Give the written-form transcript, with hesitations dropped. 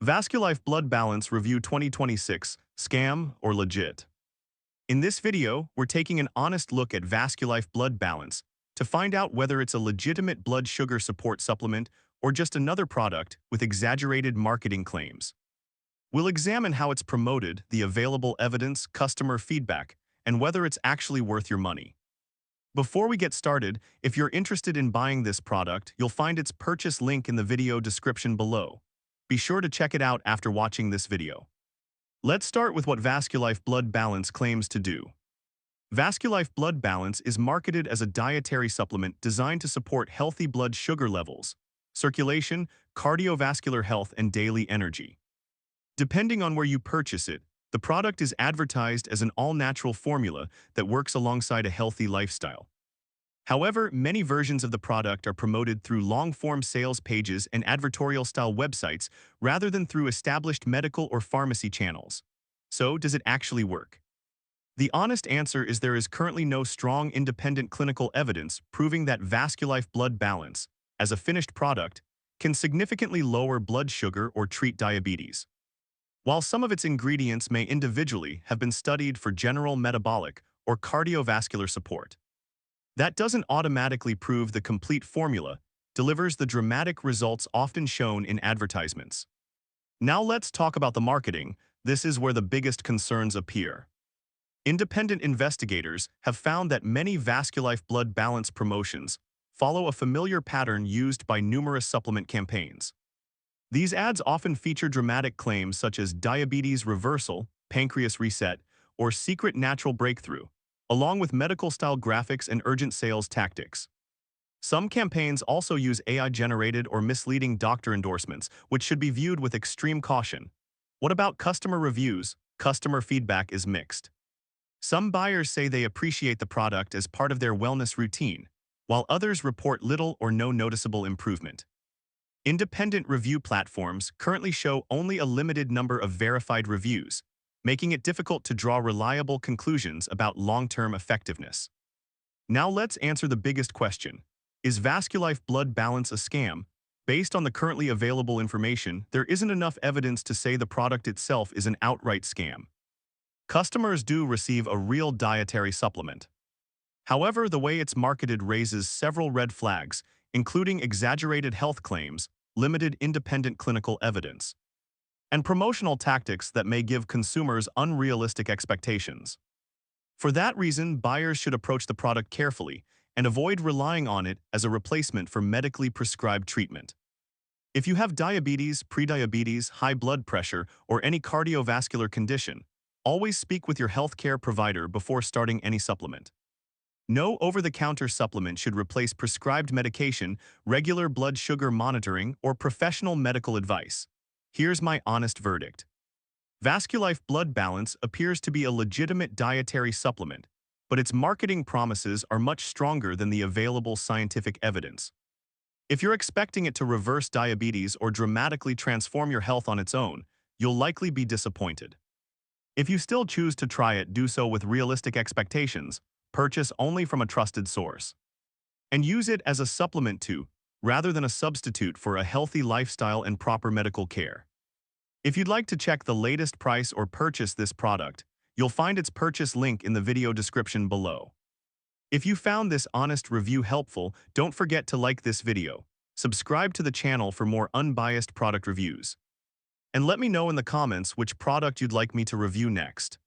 Vasculife Blood Balance Review 2026, Scam or Legit? In this video, we're taking an honest look at Vasculife Blood Balance to find out whether it's a legitimate blood sugar support supplement or just another product with exaggerated marketing claims. We'll examine how it's promoted, the available evidence, customer feedback, and whether it's actually worth your money. Before we get started, if you're interested in buying this product, you'll find its purchase link in the video description below. Be sure to check it out after watching this video. Let's start with what Vasculife Blood Balance claims to do. Vasculife Blood Balance is marketed as a dietary supplement designed to support healthy blood sugar levels, circulation, cardiovascular health, and daily energy. Depending on where you purchase it, the product is advertised as an all-natural formula that works alongside a healthy lifestyle. However, many versions of the product are promoted through long-form sales pages and advertorial-style websites rather than through established medical or pharmacy channels. So, does it actually work? The honest answer is there is currently no strong independent clinical evidence proving that Vasculife Blood Balance, as a finished product, can significantly lower blood sugar or treat diabetes. While some of its ingredients may individually have been studied for general metabolic or cardiovascular support, that doesn't automatically prove the complete formula delivers the dramatic results often shown in advertisements. Now let's talk about the marketing. This is where the biggest concerns appear. Independent investigators have found that many Vasculife Blood Balance promotions follow a familiar pattern used by numerous supplement campaigns. These ads often feature dramatic claims such as diabetes reversal, pancreas reset, or secret natural breakthrough, along with medical-style graphics and urgent sales tactics. Some campaigns also use AI-generated or misleading doctor endorsements, which should be viewed with extreme caution. What about customer reviews? Customer feedback is mixed. Some buyers say they appreciate the product as part of their wellness routine, while others report little or no noticeable improvement. Independent review platforms currently show only a limited number of verified reviews, making it difficult to draw reliable conclusions about long-term effectiveness. Now let's answer the biggest question. Is Vasculife Blood Balance a scam? Based on the currently available information, there isn't enough evidence to say the product itself is an outright scam. Customers do receive a real dietary supplement. However, the way it's marketed raises several red flags, including exaggerated health claims, limited independent clinical evidence, and promotional tactics that may give consumers unrealistic expectations. For that reason, buyers should approach the product carefully and avoid relying on it as a replacement for medically prescribed treatment. If you have diabetes, prediabetes, high blood pressure, or any cardiovascular condition, always speak with your healthcare provider before starting any supplement. No over-the-counter supplement should replace prescribed medication, regular blood sugar monitoring, or professional medical advice. Here's my honest verdict. Vasculife Blood Balance appears to be a legitimate dietary supplement, but its marketing promises are much stronger than the available scientific evidence. If you're expecting it to reverse diabetes or dramatically transform your health on its own, you'll likely be disappointed. If you still choose to try it, do so with realistic expectations, purchase only from a trusted source, and use it as a supplement to, rather than a substitute for a healthy lifestyle and proper medical care. If you'd like to check the latest price or purchase this product, you'll find its purchase link in the video description below. If you found this honest review helpful, don't forget to like this video, subscribe to the channel for more unbiased product reviews, and let me know in the comments which product you'd like me to review next.